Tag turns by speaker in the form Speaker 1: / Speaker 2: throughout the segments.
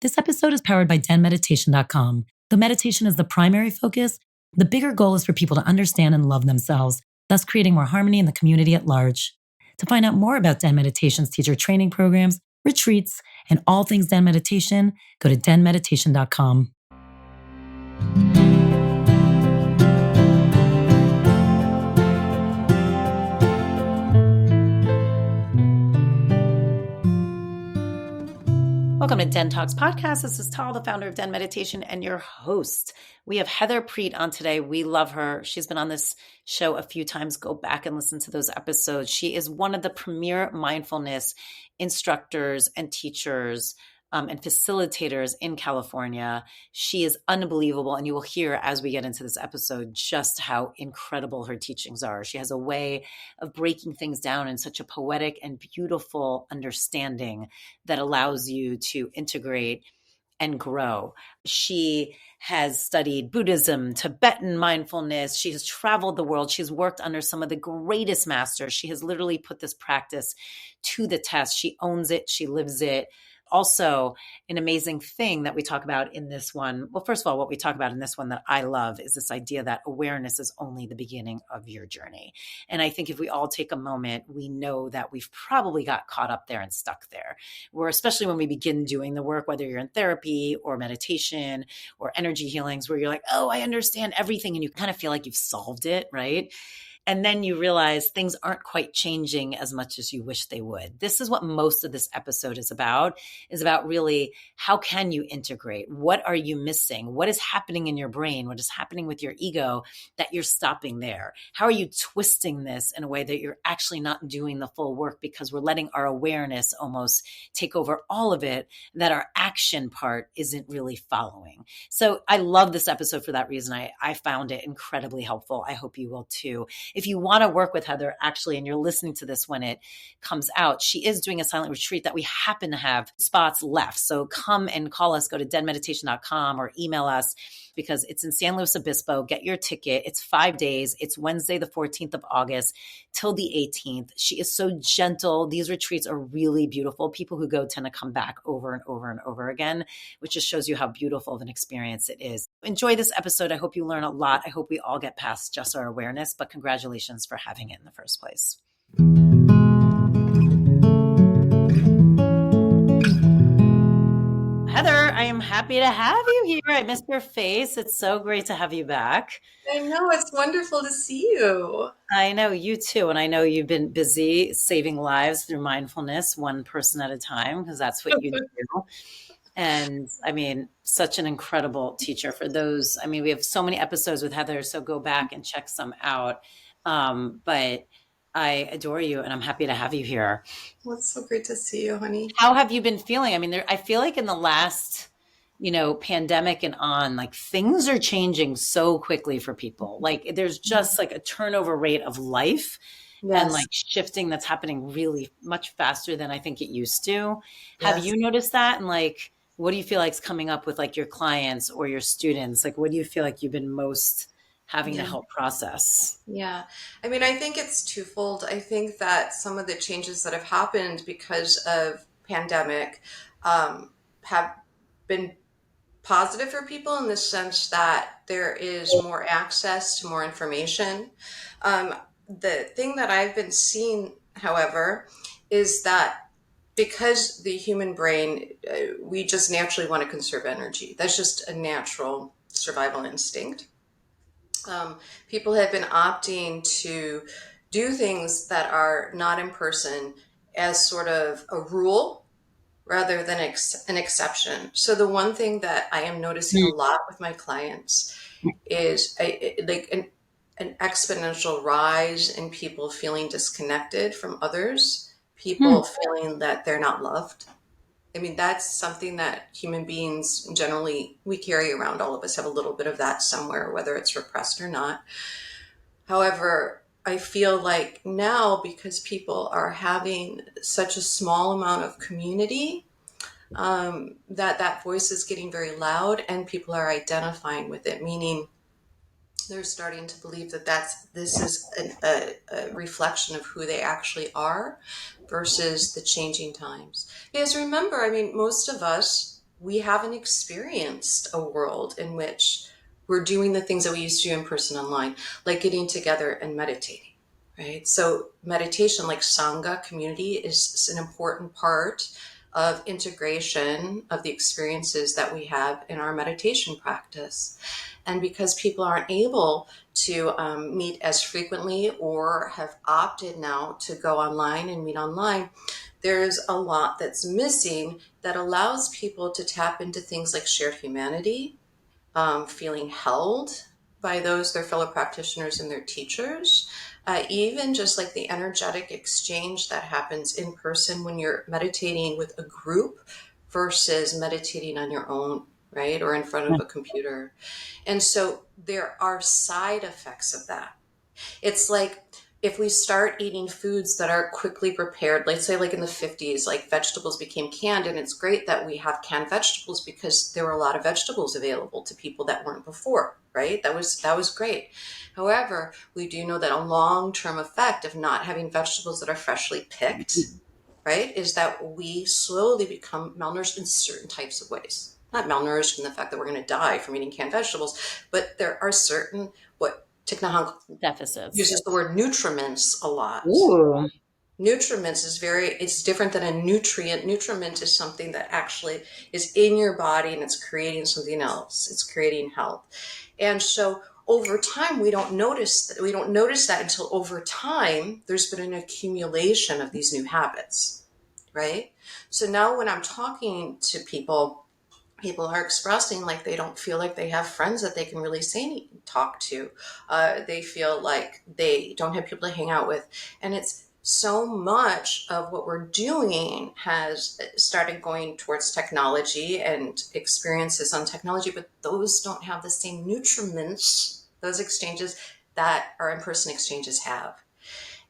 Speaker 1: This episode is powered by denmeditation.com. Though meditation is the primary focus, the bigger goal is for people to understand and love themselves, thus creating more harmony in the community at large. To find out more about Den Meditation's teacher training programs, retreats, and all things Den Meditation, go to denmeditation.com. Welcome to Den Talks Podcast. This is Tal, the founder of Den Meditation, and your host. We have Heather Prete on today. We love her. She's been on this show a few times. Go back and listen to those episodes. She is one of the premier mindfulness instructors and teachers and facilitators in California. She is unbelievable, and you will hear as we get into this episode just how incredible her teachings are. She has a way of breaking things down in such a poetic and beautiful understanding that allows you to integrate and grow. She has studied Buddhism, Tibetan mindfulness. She has traveled the world. She's worked under some of the greatest masters. She has literally put this practice to the test. She owns it. She lives it. Also, an amazing thing that we talk about in this one. Well, first of all, what we talk about in this one that I love is this idea that awareness is only the beginning of your journey. And I think if we all take a moment, we know that we've probably got caught up there and stuck there. Where especially when we begin doing the work, whether you're in therapy or meditation or energy healings, where you're like, oh, I understand everything. And you kind of feel like you've solved it, right? And then you realize things aren't quite changing as much as you wish they would. This is what most of this episode is about really how can you integrate? What are you missing? What is happening in your brain? What is happening with your ego that you're stopping there? How are you twisting this in a way that you're actually not doing the full work because we're letting our awareness almost take over all of it, that our action part isn't really following. So I love this episode for that reason. I found it incredibly helpful. I hope you will too. If you want to work with Heather, actually, and you're listening to this when it comes out, she is doing a silent retreat that we happen to have spots left. So come and call us, go to denmeditation.com or email us because it's in San Luis Obispo. Get your ticket. It's 5 days. It's Wednesday, the 14th of August till the 18th. She is so gentle. These retreats are really beautiful. People who go tend to come back over and over and over again, which just shows you how beautiful of an experience it is. Enjoy this episode. I hope you learn a lot. I hope we all get past just our awareness, but congratulations for having it in the first place. Heather, I am happy to have you here. I missed your face. It's so great to have you back.
Speaker 2: I know, it's wonderful to see you.
Speaker 1: I know you too. And I know you've been busy saving lives through mindfulness, one person at a time, because that's what you do. And I mean, such an incredible teacher for those. I mean, we have so many episodes with Heather, so go back and check some out. But I adore you and I'm happy to have you here.
Speaker 2: Well, it's so great to see you, honey.
Speaker 1: How have you been feeling? I mean, I feel like in the last, pandemic and on, like things are changing so quickly for people. Like there's just like a turnover rate of life. Yes. And like shifting that's happening really much faster than I think it used to. Yes. Have you noticed that? And like, what do you feel like is coming up with like your clients or your students? Like, what do you feel like you've been most having to help process?
Speaker 2: Yeah. I mean, I think it's twofold. I think that some of the changes that have happened because of pandemic have been positive for people in the sense that there is more access to more information. The thing that I've been seeing, however, is that because the human brain, we just naturally want to conserve energy. That's just a natural survival instinct. People have been opting to do things that are not in person as sort of a rule rather than an exception. So the one thing that I am noticing a lot with my clients is an exponential rise in people feeling disconnected from others, people feeling that they're not loved. I mean, that's something that human beings generally, we carry around. All of us have a little bit of that somewhere, whether it's repressed or not. However, I feel like now, because people are having such a small amount of community, that voice is getting very loud and people are identifying with it, meaning they're starting to believe that this is a reflection of who they actually are versus the changing times. Because remember, I mean, most of us we haven't experienced a world in which we're doing the things that we used to do in person online, like getting together and meditating, right? So meditation, like Sangha community, is an important part of integration of the experiences that we have in our meditation practice. And because people aren't able to meet as frequently or have opted now to go online and meet online, there's a lot that's missing that allows people to tap into things like shared humanity, feeling held by those, their fellow practitioners and their teachers, even just like the energetic exchange that happens in person when you're meditating with a group versus meditating on your own, right? Or in front of a computer. And so there are side effects of that. It's like if we start eating foods that are quickly prepared, let's say like in the 50s, like vegetables became canned, and it's great that we have canned vegetables because there were a lot of vegetables available to people that weren't before, right? That was great. However, we do know that a long-term effect of not having vegetables that are freshly picked, right, is that we slowly become malnourished in certain types of ways. Not malnourished in the fact that we're going to die from eating canned vegetables, but there are certain, what Thich Nhat Hanh
Speaker 1: Deficits.
Speaker 2: uses the word nutriments a lot.
Speaker 1: Ooh.
Speaker 2: Nutriments is it's different than a nutrient. Nutriment is something that actually is in your body and it's creating something else. It's creating health. And so over time, we don't notice that. We don't notice that until over time, there's been an accumulation of these new habits, right? So now when I'm talking to people, people are expressing like they don't feel like they have friends that they can really talk to. They feel like they don't have people to hang out with. And it's so much of what we're doing has started going towards technology and experiences on technology, but those don't have the same nutriments, those exchanges that our in-person exchanges have.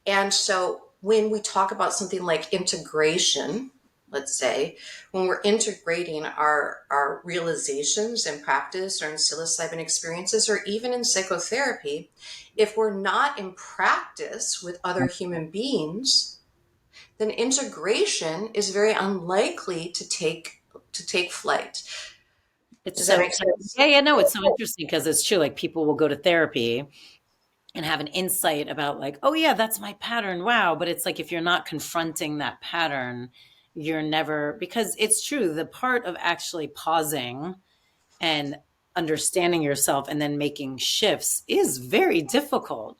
Speaker 2: And so when we talk about something like integration, let's say, when we're integrating our realizations in practice or in psilocybin experiences or even in psychotherapy, if we're not in practice with other human beings, then integration is very unlikely to take flight.
Speaker 1: It's
Speaker 2: Does that
Speaker 1: so,
Speaker 2: make sense?
Speaker 1: yeah, yeah, no, it's so interesting because it's true. Like people will go to therapy and have an insight about like, oh yeah, that's my pattern. Wow. But it's like if you're not confronting that pattern, you're never, because it's true. The part of actually pausing and understanding yourself and then making shifts is very difficult.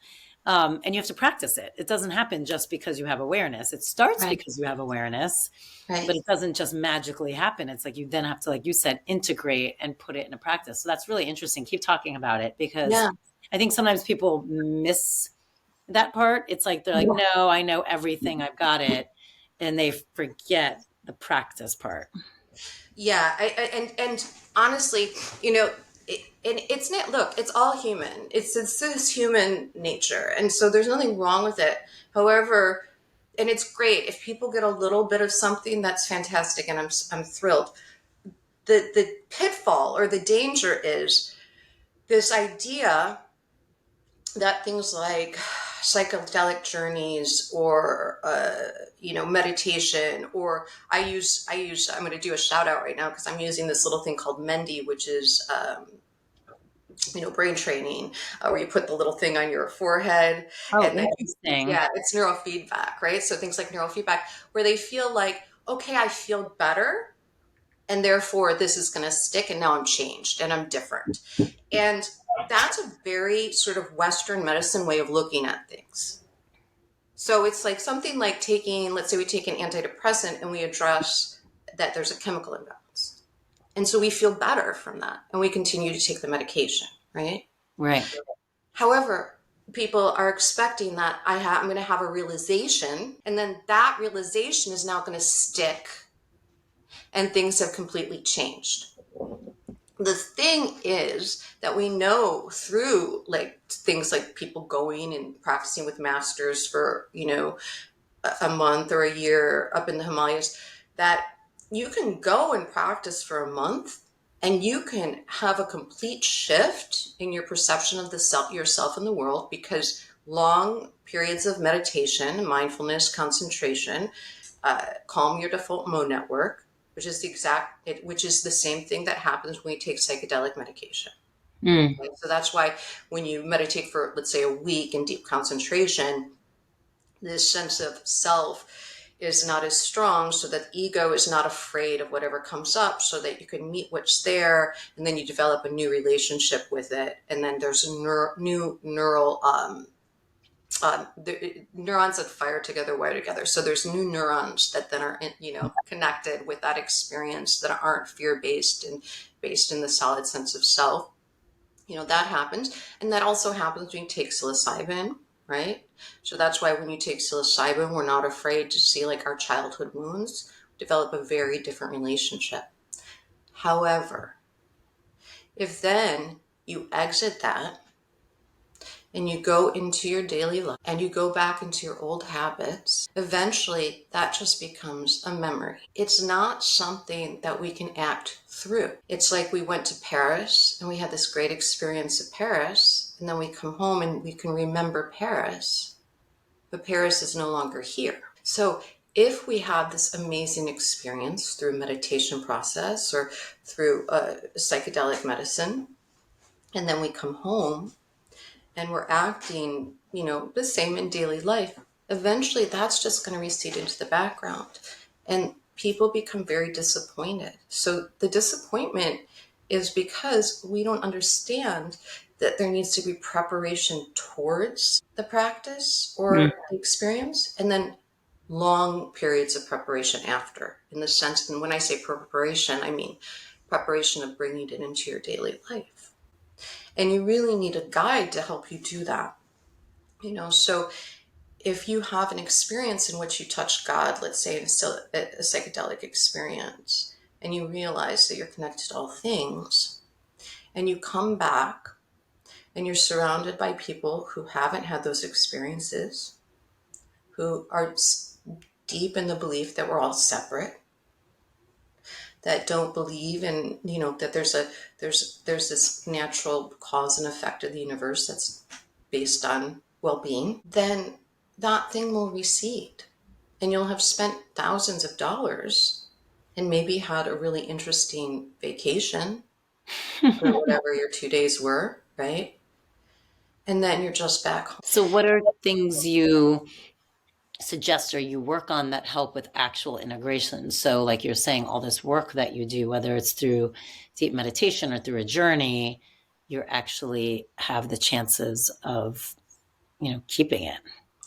Speaker 1: And you have to practice it. It doesn't happen just because you have awareness. It starts
Speaker 2: Right,
Speaker 1: because you have awareness, but
Speaker 2: right.
Speaker 1: it doesn't just magically happen. It's like you then have to, like you said, integrate and put it into practice. So that's really interesting. Keep talking about it because
Speaker 2: Yeah.
Speaker 1: I think sometimes people miss that part. It's like they're like, no, I know everything, I've got it. And they forget the practice part.
Speaker 2: Yeah, and honestly, and it's not. Look, it's all human. It's this human nature, and so there's nothing wrong with it. However, and it's great if people get a little bit of something. That's fantastic, and I'm thrilled. The pitfall or the danger is this idea that things like psychedelic journeys or meditation, or I'm going to do a shout out right now because I'm using this little thing called Mendy, which is brain training, where you put the little thing on your forehead
Speaker 1: Oh,
Speaker 2: and then
Speaker 1: interesting.
Speaker 2: yeah, it's neurofeedback, right? So things like neurofeedback where they feel like, okay, I feel better and therefore this is going to stick and now I'm changed and I'm different. And that's a very sort of Western medicine way of looking at things. So it's like something like let's say we take an antidepressant and we address that there's a chemical imbalance. And so we feel better from that and we continue to take the medication, right?
Speaker 1: Right.
Speaker 2: However, people are expecting that I'm going to have a realization and then that realization is now going to stick and things have completely changed. The thing is that we know through like things like people going and practicing with masters for a month or a year up in the Himalayas, that you can go and practice for a month and you can have a complete shift in your perception of yourself in the world, because long periods of meditation, mindfulness, concentration, calm your default mode network, which is the same thing that happens when we take psychedelic medication.
Speaker 1: Mm.
Speaker 2: Right? So that's why when you meditate for, let's say, a week in deep concentration, this sense of self is not as strong, so that ego is not afraid of whatever comes up, so that you can meet what's there, and then you develop a new relationship with it. And then there's a new neural neurons that fire together, wire together. So there's new neurons that then are, connected with that experience, that aren't fear-based and based in the solid sense of self. That happens. And that also happens when you take psilocybin, right? So that's why when you take psilocybin, we're not afraid to see like our childhood wounds, develop a very different relationship. However, if then you exit that and you go into your daily life and you go back into your old habits, eventually that just becomes a memory. It's not something that we can act through. It's like we went to Paris and we had this great experience at Paris, and then we come home and we can remember Paris, but Paris is no longer here. So if we have this amazing experience through a meditation process or through psychedelic medicine, and then we come home and we're acting, the same in daily life, eventually that's just going to recede into the background and people become very disappointed. So the disappointment is because we don't understand that there needs to be preparation towards the practice or the experience, and then long periods of preparation after, in the sense, and when I say preparation, I mean preparation of bringing it into your daily life. And you really need a guide to help you do that. So if you have an experience in which you touch God, let's say a psychedelic experience, and you realize that you're connected to all things, and you come back and you're surrounded by people who haven't had those experiences, who are deep in the belief that we're all separate, that don't believe in, that there's this natural cause and effect of the universe that's based on well-being, then that thing will recede. And you'll have spent thousands of dollars and maybe had a really interesting vacation or whatever your 2 days were, right? And then you're just back home.
Speaker 1: So what are things you suggest or you work on that help with actual integration? So like you're saying, all this work that you do, whether it's through deep meditation or through a journey, you actually have the chances of, keeping it.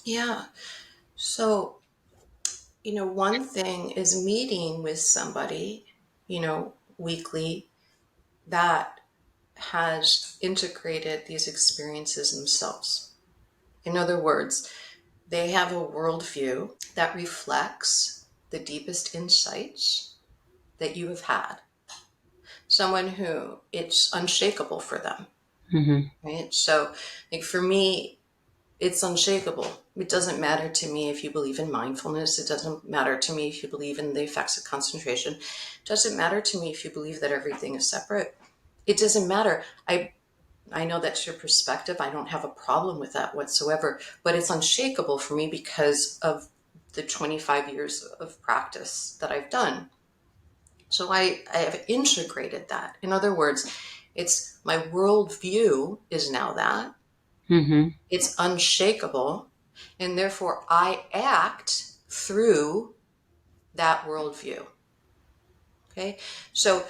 Speaker 2: Yeah. So, one thing is meeting with somebody, weekly, that has integrated these experiences themselves. In other words, they have a worldview that reflects the deepest insights that you have had. Someone who it's unshakable for them, right? So, like for me, it's unshakable. It doesn't matter to me if you believe in mindfulness. It doesn't matter to me if you believe in the effects of concentration. It doesn't matter to me if you believe that everything is separate. It doesn't matter. I know that's your perspective. I don't have a problem with that whatsoever, but it's unshakable for me because of the 25 years of practice that I've done. So I have integrated that. In other words, it's my worldview is now that. It's unshakable, and therefore I act through that worldview. Okay, so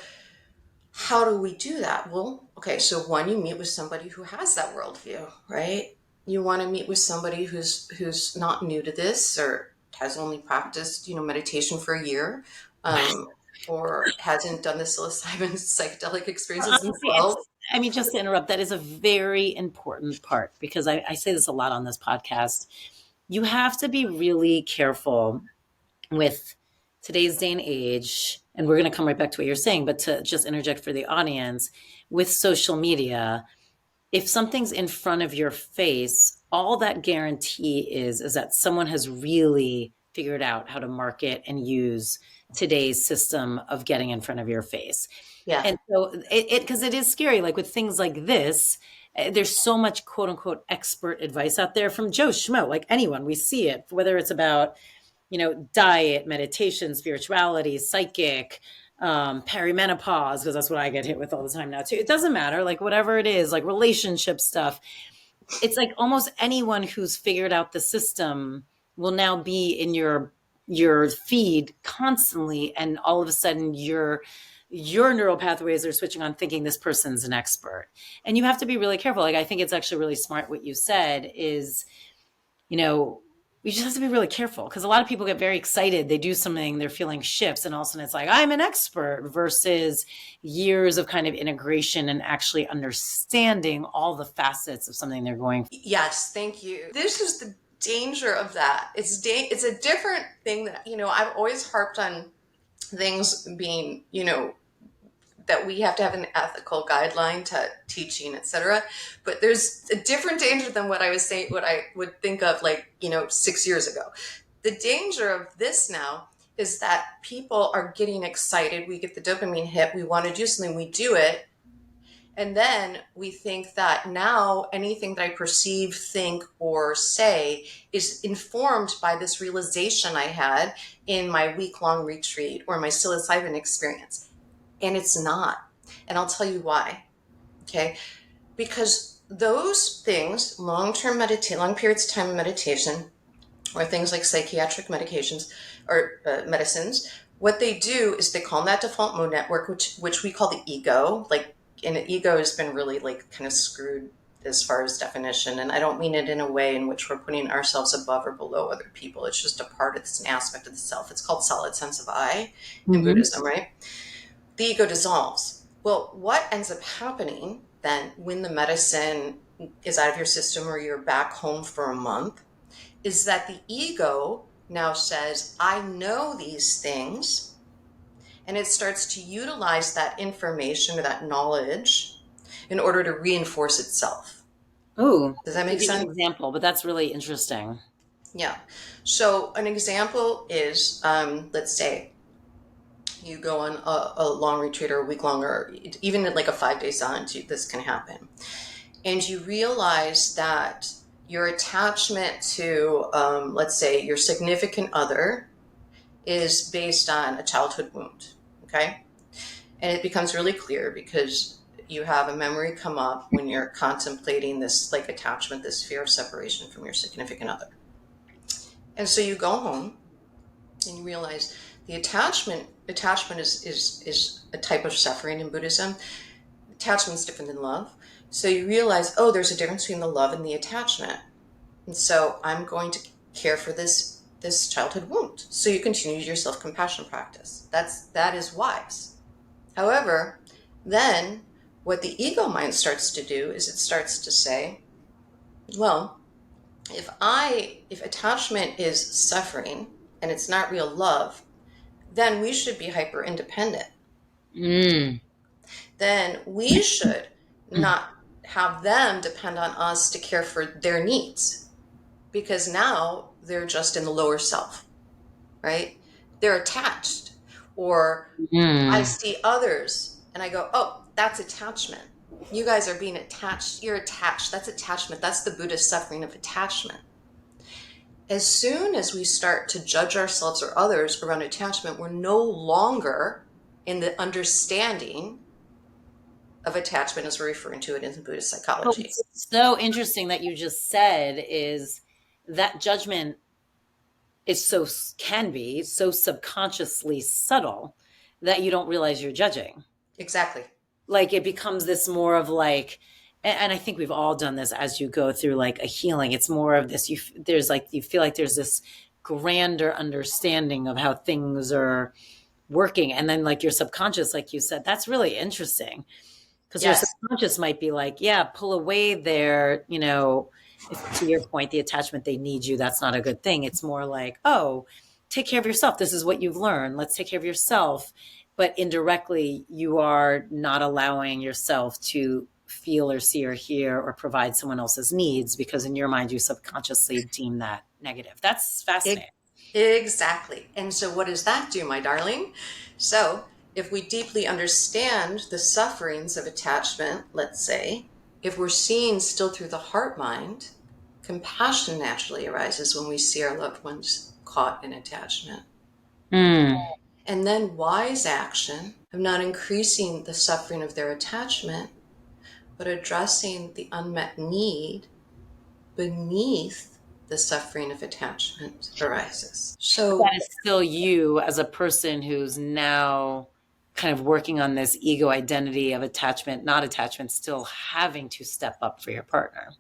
Speaker 2: how do we do that? Well, okay, so one, you meet with somebody who has that worldview, right? You want to meet with somebody who's not new to this or has only practiced, meditation for a year, or hasn't done the psilocybin psychedelic experiences themselves.
Speaker 1: Just to interrupt, that is a very important part because I say this a lot on this podcast. You have to be really careful with today's day and age, and we're going to come right back to what you're saying, but to just interject for the audience, with social media, if something's in front of your face, all that guarantee is that someone has really figured out how to market and use today's system of getting in front of your face.
Speaker 2: Yeah.
Speaker 1: And so because it is scary, like with things like this, there's so much quote unquote expert advice out there from Joe Schmo, like anyone, we see it, whether it's about diet, meditation, spirituality, psychic, perimenopause, because that's what I get hit with all the time now too. It doesn't matter, like whatever it is, like relationship stuff. It's like almost anyone who's figured out the system will now be in your feed constantly, and all of a sudden your neural pathways are switching on thinking this person's an expert. And you have to be really careful. Like I think it's actually really smart what you said is, you just have to be really careful, because a lot of people get very excited. They do something, their feeling shifts, and all of a sudden it's like, I'm an expert, versus years of kind of integration and actually understanding all the facets of something they're going through.
Speaker 2: Yes, thank you. This is the danger of that. It's a different thing that, I've always harped on things being, that we have to have an ethical guideline to teaching, etc. But there's a different danger than what I was saying, what I would think of 6 years ago. The danger of this now is that people are getting excited. We get the dopamine hit. We want to do something. We do it. And then we think that now anything that I perceive, think, or say is informed by this realization I had in my week-long retreat or my psilocybin experience. And it's not. And I'll tell you why. Okay? Because those things, long periods of time of meditation, or things like psychiatric medications or medicines, what they do is they calm that default mode network, which we call the ego. And the ego has been really kind of screwed as far as definition. And I don't mean it in a way in which we're putting ourselves above or below other people. It's just a part of, it's an aspect of the self. It's called solid sense of I in Buddhism, right? The ego dissolves. Well, what ends up happening then when the medicine is out of your system or you're back home for a month is that the ego now says, I know these things. And it starts to utilize that information or that knowledge in order to reinforce itself.
Speaker 1: Oh,
Speaker 2: does that make sense?
Speaker 1: An example, but that's really interesting.
Speaker 2: Yeah. So an example is, let's say you go on a long retreat or a week long, or even like a 5-day silence, this can happen. And you realize that your attachment to, let's say, your significant other is based on a childhood wound, okay? And it becomes really clear because you have a memory come up when you're contemplating this attachment, this fear of separation from your significant other. And so you go home and you realize the attachment is a type of suffering in Buddhism. Attachment is different than love. So you realize, there's a difference between the love and the attachment. And so I'm going to care for this childhood wound. So you continue your self-compassion practice. That is wise. However, then what the ego mind starts to do is it starts to say, well, if attachment is suffering and it's not real love, then we should be hyper independent. Then we should not have them depend on us to care for their needs, because now they're just in the lower self, right? They're attached. Or I see others and I go, that's attachment. You guys are being attached. You're attached. That's attachment. That's the Buddhist suffering of attachment. As soon as we start to judge ourselves or others around attachment, we're no longer in the understanding of attachment as we're referring to it in Buddhist psychology.
Speaker 1: What's so interesting that you just said is that judgment can be so subconsciously subtle that you don't realize you're judging.
Speaker 2: Exactly.
Speaker 1: Like it becomes this more of and I think we've all done this as you go through a healing. It's more of this, you feel like there's this grander understanding of how things are working. And then your subconscious, like you said, that's really interesting. Because your subconscious might be pull away there, to your point, the attachment, they need you. That's not a good thing. It's more take care of yourself. This is what you've learned. Let's take care of yourself. But indirectly, you are not allowing yourself to feel or see or hear or provide someone else's needs, because in your mind, you subconsciously deem that negative. That's fascinating.
Speaker 2: Exactly. And so what does that do, my darling? So if we deeply understand the sufferings of attachment, let's say, if we're seeing still through the heart mind, compassion naturally arises when we see our loved ones caught in attachment.
Speaker 1: Mm.
Speaker 2: And then wise action of not increasing the suffering of their attachment, but addressing the unmet need beneath the suffering of attachment arises.
Speaker 1: That
Speaker 2: So
Speaker 1: is still you as a person who's now kind of working on this ego identity of attachment, not attachment, still having to step up for your partner.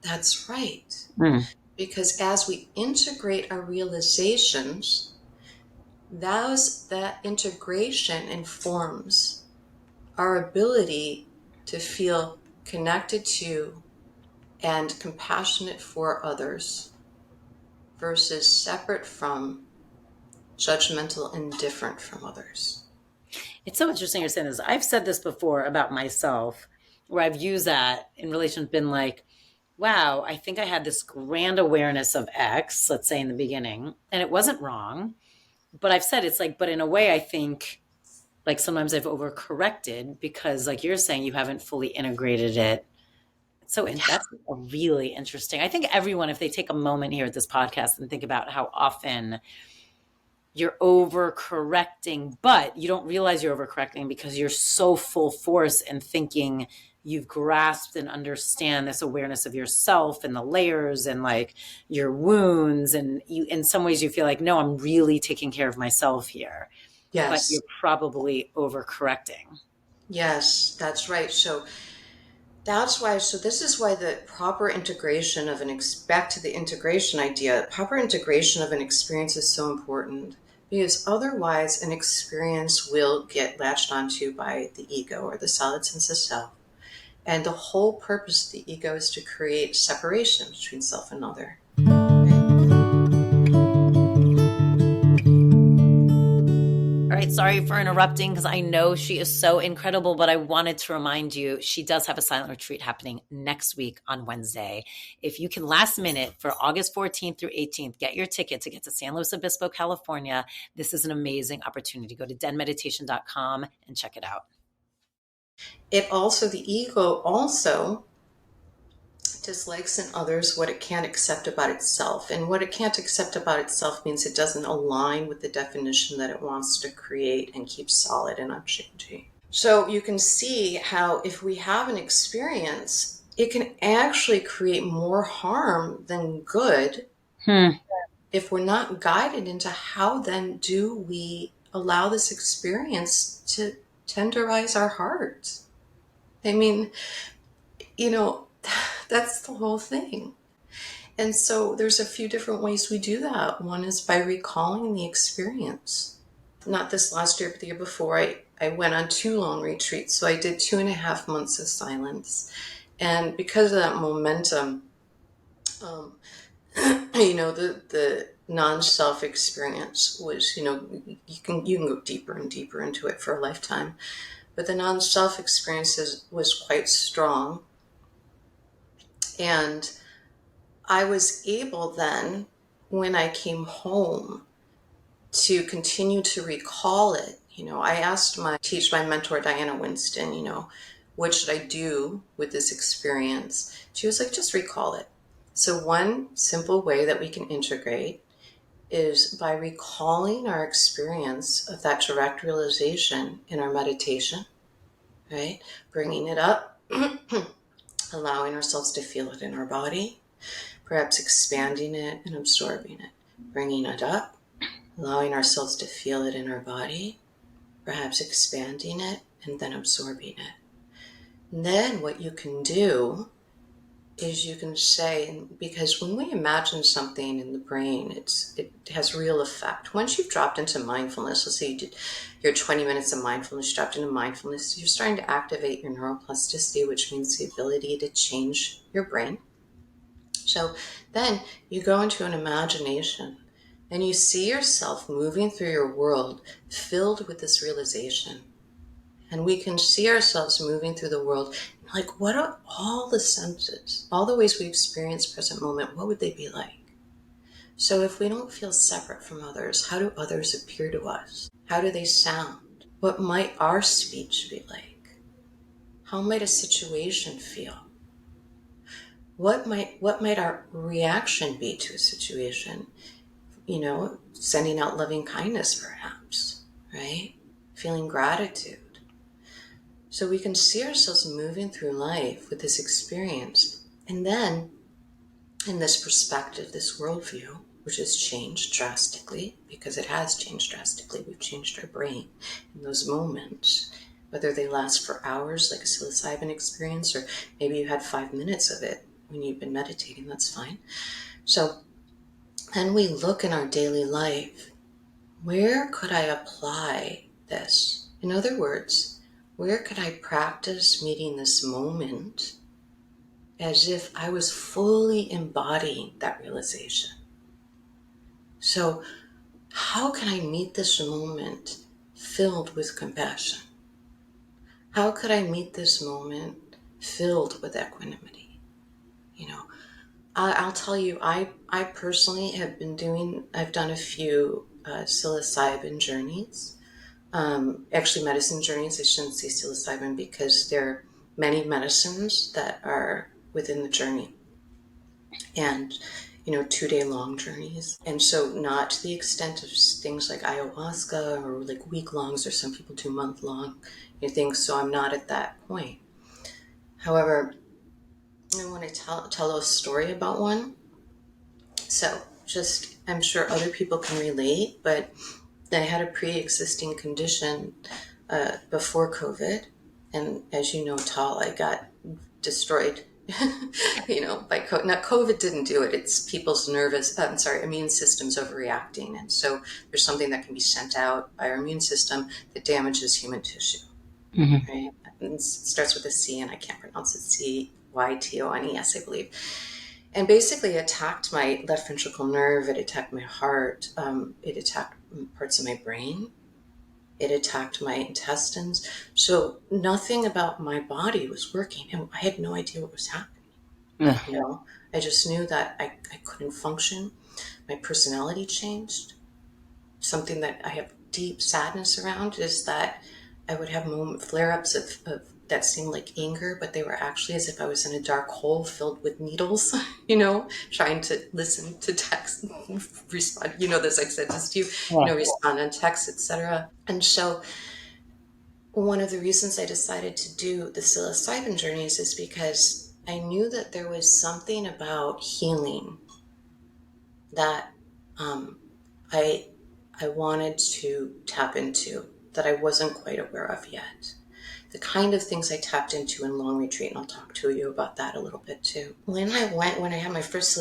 Speaker 2: that's right.
Speaker 1: Mm.
Speaker 2: Because as we integrate our realizations, that integration informs our ability to feel connected to and compassionate for others versus separate from, judgmental, and different from others.
Speaker 1: It's so interesting you're saying this. I've said this before about myself, where I've used that in relation, been like, wow, I think I had this grand awareness of X, let's say in the beginning, and it wasn't wrong. But I've said it's like, but in a way, I think like sometimes I've overcorrected because, like you're saying, you haven't fully integrated it. So that's a really interesting. I think everyone, if they take a moment here at this podcast and think about how often you're overcorrecting, but you don't realize you're overcorrecting because you're so full force and thinking you've grasped and understand this awareness of yourself and the layers and like your wounds. And you, in some ways you feel like, no, I'm really taking care of myself here, but
Speaker 2: Yes,
Speaker 1: you're probably overcorrecting.
Speaker 2: yes, that's right. So that's why, so this is why the proper integration of back to the integration idea, proper integration of an experience is so important, because otherwise an experience will get latched onto by the ego or the solid sense of self. And the whole purpose of the ego is to create separation between self and other.
Speaker 1: All right, sorry for interrupting because I know she is so incredible, but I wanted to remind you she does have a silent retreat happening next week on Wednesday. If you can last minute for August 14th through 18th, get your ticket to get to San Luis Obispo, California. This is an amazing opportunity. Go to denmeditation.com and check it out.
Speaker 2: It also, the ego also dislikes in others what it can't accept about itself. And what it can't accept about itself means it doesn't align with the definition that it wants to create and keep solid and unchanging. So you can see how if we have an experience, it can actually create more harm than good if we're not guided into how then do we allow this experience to tenderize our hearts. I mean, you know, that's the whole thing. And so there's a few different ways we do that. One is by recalling the experience. Not this last year, but the year before, I went on 2 long retreats. So I did 2.5 months of silence. And because of that momentum, the non-self experience was, you can go deeper and deeper into it for a lifetime. But the non-self experience was quite strong. And I was able then, when I came home, to continue to recall it. I asked my mentor, Diana Winston, what should I do with this experience? She was like, just recall it. So one simple way that we can integrate is by recalling our experience of that direct realization in our meditation, right? Bringing it up, allowing ourselves to feel it in our body, perhaps expanding it and absorbing it, bringing it up, allowing ourselves to feel it in our body, perhaps expanding it and then absorbing it. And then what you can do is you can say, because when we imagine something in the brain, it has real effect. Once you've dropped into mindfulness, let's say you did your 20 minutes of mindfulness, dropped into mindfulness, you're starting to activate your neuroplasticity, which means the ability to change your brain. So then you go into an imagination and you see yourself moving through your world filled with this realization. And we can see ourselves moving through the world like, what are all the senses, all the ways we experience present moment, what would they be like? So if we don't feel separate from others, how do others appear to us? How do they sound? What might our speech be like? How might a situation feel? What might our reaction be to a situation? sending out loving kindness perhaps, right? Feeling gratitude. So we can see ourselves moving through life with this experience. And then in this perspective, this worldview, which has changed drastically, because it has changed drastically. We've changed our brain in those moments, whether they last for hours, like a psilocybin experience, or maybe you had 5 minutes of it when you've been meditating, that's fine. So then we look in our daily life, where could I apply this? In other words, where could I practice meeting this moment as if I was fully embodying that realization? So how can I meet this moment filled with compassion? How could I meet this moment filled with equanimity? I'll tell you, I personally have I've done a few psilocybin journeys. Actually, medicine journeys. I shouldn't say psilocybin because there are many medicines that are within the journey. And 2-day long journeys. And so not to the extent of things like ayahuasca or like week longs, or some people do month long things. So I'm not at that point. However, I want to tell a story about one. So I'm sure other people can relate, but I had a pre-existing condition before COVID. And as you know, Tal, I got destroyed by COVID. Now, COVID didn't do it. It's people's immune system's overreacting. And so there's something that can be sent out by our immune system that damages human tissue, right? And it starts with a C, and I can't pronounce it, CYTONES, I believe. And basically attacked my left ventricular nerve. It attacked my heart. It attacked parts of my brain. It attacked my intestines. So nothing about my body was working, and I had no idea what was happening. I just knew that I couldn't function. My personality changed. Something that I have deep sadness around is that I would have flare-ups of that seemed like anger, but they were actually as if I was in a dark hole filled with needles, trying to listen to text, respond, this, I said this to you, respond on text, etc. And so one of the reasons I decided to do the psilocybin journeys is because I knew that there was something about healing that I wanted to tap into that I wasn't quite aware of yet. The kind of things I tapped into in long retreat, and I'll talk to you about that a little bit too. When I had my first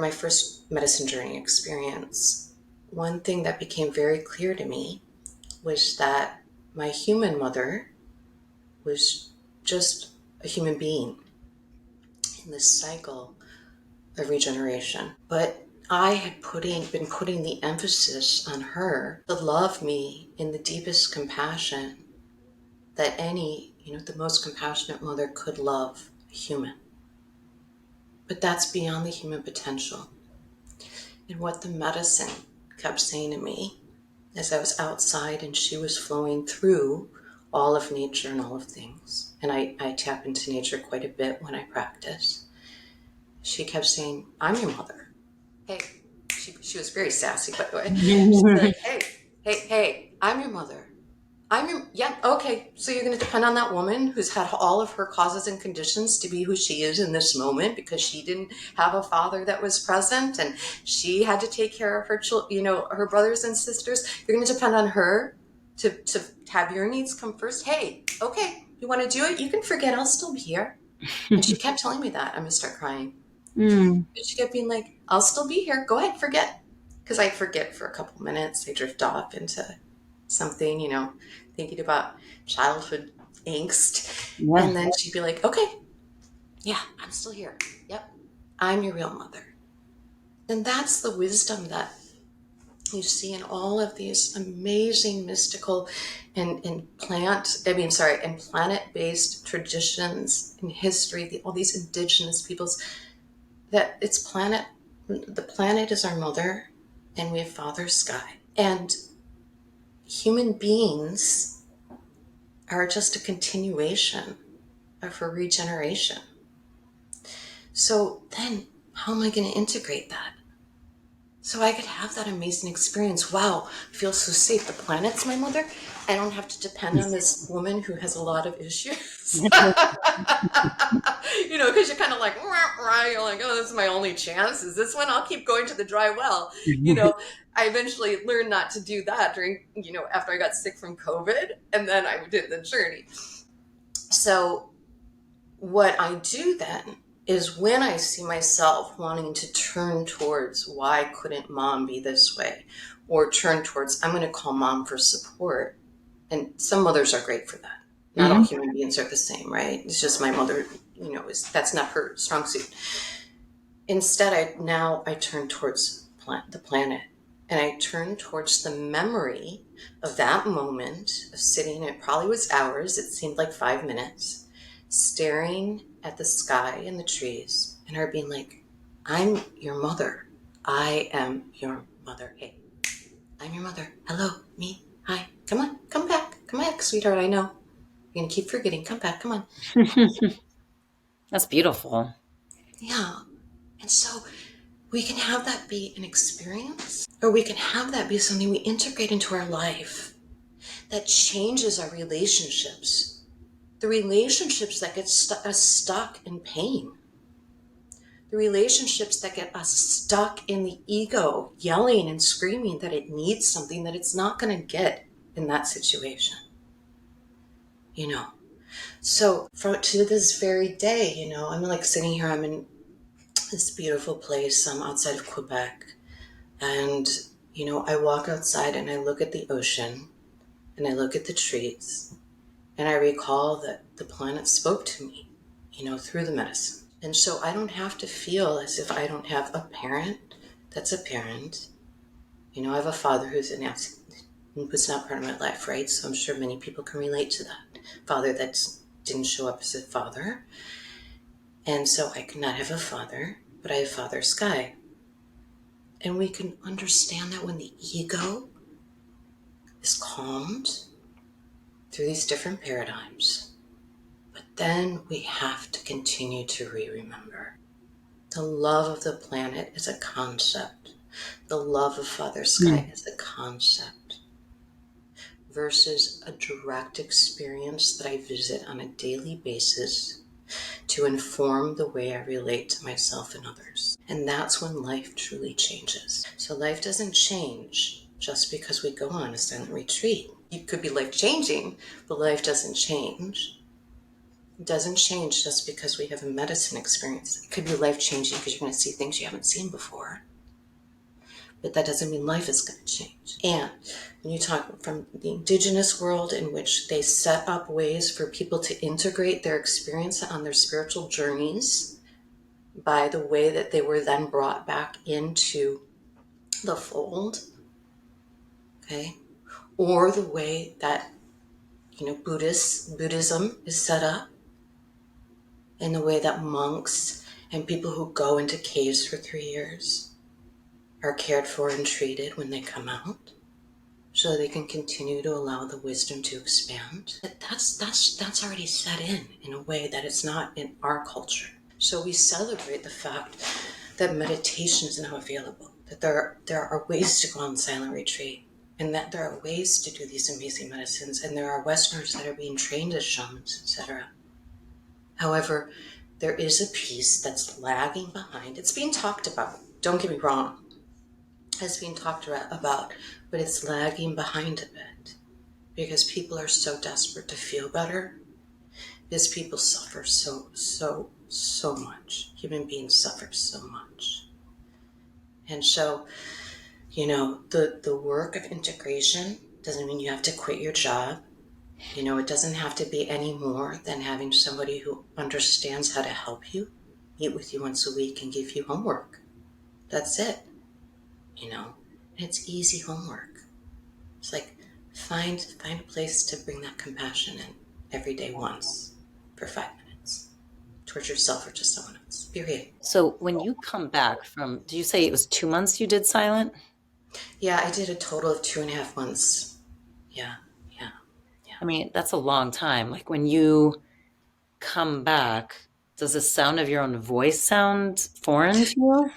Speaker 2: my first medicine journey experience, one thing that became very clear to me was that my human mother was just a human being in this cycle of regeneration. But I had been putting the emphasis on her to love me in the deepest compassion that any, the most compassionate mother could love a human. But that's beyond the human potential. And what the medicine kept saying to me as I was outside and she was flowing through all of nature and all of things, and I tap into nature quite a bit when I practice, she kept saying, I'm your mother. Hey, she was very sassy, by the way. She's like, hey, I'm your mother. Okay, so you're going to depend on that woman who's had all of her causes and conditions to be who she is in this moment because she didn't have a father that was present and she had to take care of her her brothers and sisters. You're going to depend on her to have your needs come first. Hey, okay, you want to do it? You can forget, I'll still be here. And she kept telling me that. I'm going to start crying. She kept being like, I'll still be here. Go ahead, forget. Because I forget for a couple minutes. I drift off into something, thinking about childhood angst. Yeah. And then she'd be like, okay, yeah, I'm still here. Yep, I'm your real mother. And that's the wisdom that you see in all of these amazing mystical and planet-based traditions in history, all these indigenous peoples, that the planet is our mother and we have Father Sky. And human beings are just a continuation of her regeneration. So then how am I going to integrate that? so I could have that amazing experience. Wow, I feel so safe. The planet's my mother. I don't have to depend on this woman who has a lot of issues. Because you're kind of like, rah, rah, you're like, oh, this is my only chance. Is this one? I'll keep going to the dry well. You know, I eventually learned not to do that after I got sick from COVID, and then I did the journey. So what I do then is when I see myself wanting to turn towards why couldn't mom be this way, or turn towards I'm going to call mom for support. And some mothers are great for that. Not all human beings are the same, right? It's just my mother, that's not her strong suit. Instead, I turn towards the planet, and I turn towards the memory of that moment of sitting. It probably was hours. It seemed like 5 minutes, staring at the sky and the trees, and her being like, "I'm your mother. I am your mother. Hey, I'm your mother. Hello, me. Hi. Come on, come back, sweetheart. I know you're gonna keep forgetting. Come back. Come on."
Speaker 1: That's beautiful.
Speaker 2: Yeah, and so we can have that be an experience, or we can have that be something we integrate into our life that changes our relationships. The relationships that get us stuck in pain. The relationships that get us stuck in the ego, yelling and screaming that it needs something that it's not going to get in that situation. So to this very day, I'm like sitting here, I'm in this beautiful place. I'm outside of Quebec. And, I walk outside and I look at the ocean and I look at the trees and I recall that the planet spoke to me, through the medicine. And so I don't have to feel as if I don't have a parent that's a parent. I have a father who's not part of my life, right? So I'm sure many people can relate to that. Father that didn't show up as a father. And so I cannot have a father, but I have Father Sky. And we can understand that when the ego is calmed through these different paradigms, but then we have to continue to remember. The love of the planet is a concept. The love of Father Sky is a concept versus a direct experience that I visit on a daily basis to inform the way I relate to myself and others. And that's when life truly changes. So life doesn't change just because we go on a silent retreat. It could be life-changing, but life doesn't change. It doesn't change just because we have a medicine experience. It could be life-changing because you're going to see things you haven't seen before. But that doesn't mean life is going to change. And when you talk from the indigenous world, in which they set up ways for people to integrate their experience on their spiritual journeys by the way that they were then brought back into the fold, okay, or the way that Buddhism is set up, and the way that monks and people who go into caves for 3 years are cared for and treated when they come out, so they can continue to allow the wisdom to expand. That's already set in a way that it's not in our culture. So we celebrate the fact that meditation is now available, that there are ways to go on silent retreat, and that there are ways to do these amazing medicines, and there are Westerners that are being trained as shamans, etc. However, there is a piece that's lagging behind. It's being talked about. Don't get me wrong. It's being talked about, but it's lagging behind a bit because people are so desperate to feel better. Because people suffer so much. Human beings suffer so much. And so, the work of integration doesn't mean you have to quit your job. It doesn't have to be any more than having somebody who understands how to help you, meet with you once a week and give you homework. That's it. And it's easy homework. It's like find a place to bring that compassion in every day once for 5 minutes towards yourself or to someone else. Period.
Speaker 1: So when you come back from, did you say it was 2 months you did silent?
Speaker 2: Yeah, I did a total of 2.5 months. Yeah, yeah, yeah.
Speaker 1: I mean, that's a long time. Like when you come back, Does the sound of your own voice sound foreign to you?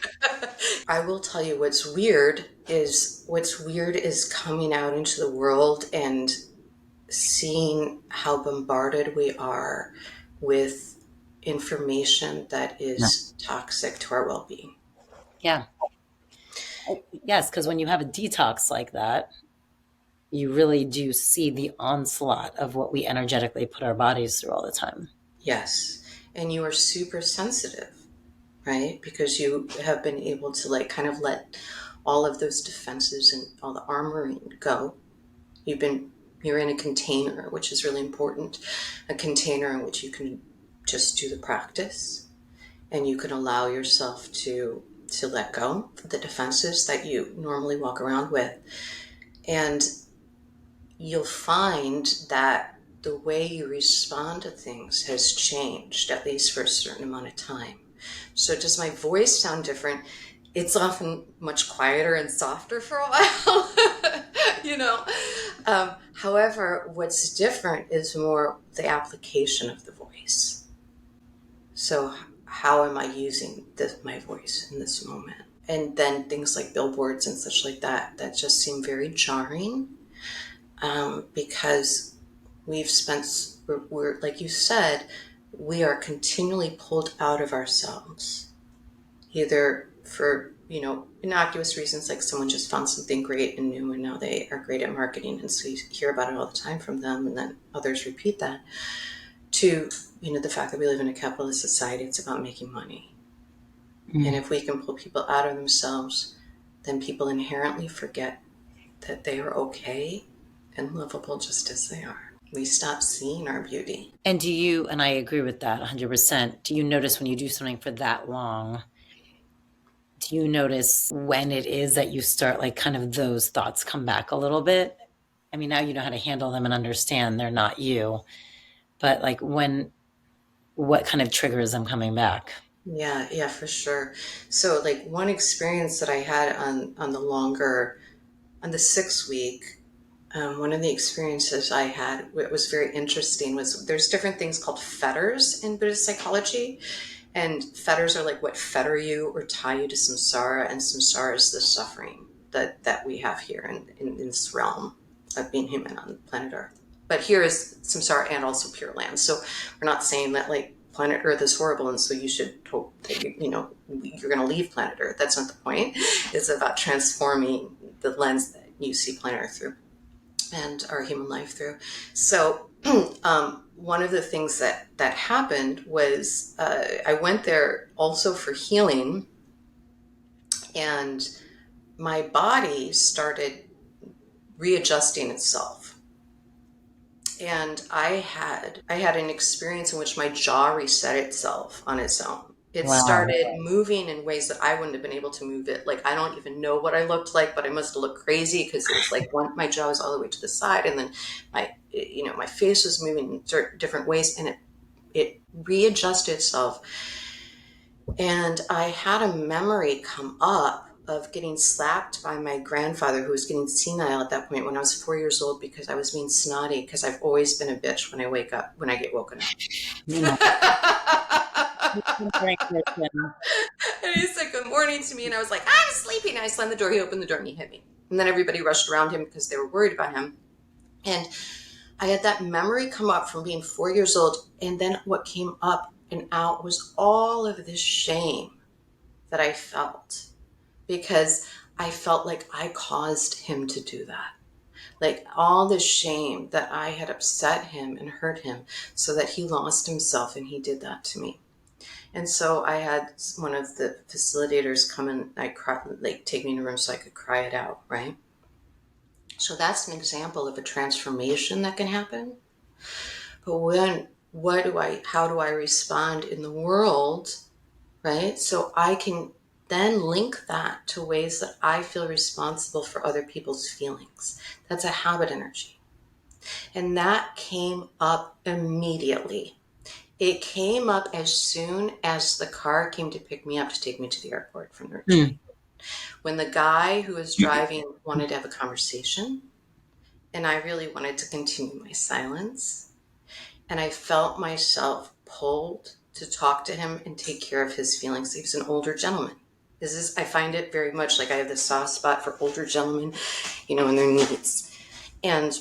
Speaker 2: I will tell you what's weird is coming out into the world and seeing how bombarded we are with information that
Speaker 1: No.
Speaker 2: is toxic to our well-being.
Speaker 1: Yeah. Yes, because when you have a detox like that, you really do see the onslaught of what we energetically put our bodies through all the time.
Speaker 2: Yes. And you are super sensitive, right? Because you have been able to like kind of let all of those defenses and all the armoring go. You're in a container, which is really important, a container in which you can just do the practice and you can allow yourself to let go of the defenses that you normally walk around with. And you'll find that the way you respond to things has changed, at least for a certain amount of time. So does my voice sound different? It's often much quieter and softer for a while, you know. However, what's different is more the application of the voice. So how am I using my voice in this moment? And then things like billboards and such like that just seem very jarring, because we're like you said, we are continually pulled out of ourselves, either for innocuous reasons, like someone just found something great and new and now they are great at marketing, and so you hear about it all the time from them, and then others repeat that, to the fact that we live in a capitalist society. It's about making money. And if we can pull people out of themselves, then people inherently forget that they are okay and lovable just as they are. We stop seeing our beauty.
Speaker 1: And and I agree with that 100%. Do you notice when you do something for that long, do you notice when it is that you start like kind of those thoughts come back a little bit? I mean, now you know how to handle them and understand they're not you, but like what kind of triggers them coming back?
Speaker 2: Yeah, for sure. So like one experience that I had on the 6 week, one of the experiences I had, what was very interesting, was there's different things called fetters in Buddhist psychology. And fetters are like what fetter you or tie you to samsara, and samsara is the suffering that we have here in this realm of being human on planet Earth. But here is samsara and also pure land. So we're not saying that like planet Earth is horrible and so you should hope that you're going to leave planet Earth. That's not the point. It's about transforming the lens that you see planet Earth through and our human life through. So one of the things that happened was I went there also for healing, and my body started readjusting itself. And I had an experience in which my jaw reset itself on its own. It
Speaker 1: Wow.
Speaker 2: started moving in ways that I wouldn't have been able to move it. Like, I don't even know what I looked like, but I must have looked crazy, because it was like my jaw was all the way to the side, and then my face was moving in different ways, and it readjusted itself. And I had a memory come up of getting slapped by my grandfather, who was getting senile at that point when I was 4 years old, because I was being snotty, because I've always been a bitch when I get woken up. And he said good morning to me, and I was like, I'm sleeping. And I slammed the door. He opened the door and he hit me. And then everybody rushed around him because they were worried about him. And I had that memory come up from being 4 years old. And then what came up and out was all of this shame that I felt, because I felt like I caused him to do that. Like all this shame that I had upset him and hurt him so that he lost himself, and he did that to me. And so I had one of the facilitators come and take me in a room so I could cry it out, right? So that's an example of a transformation that can happen. But how do I respond in the world, right? So I can then link that to ways that I feel responsible for other people's feelings. That's a habit energy. And that came up immediately. It came up as soon as the car came to pick me up to take me to the airport from the retreat. When the guy who was driving wanted to have a conversation, and I really wanted to continue my silence, and I felt myself pulled to talk to him and take care of his feelings. He was an older gentleman. I find it very much like I have this soft spot for older gentlemen, and their needs. And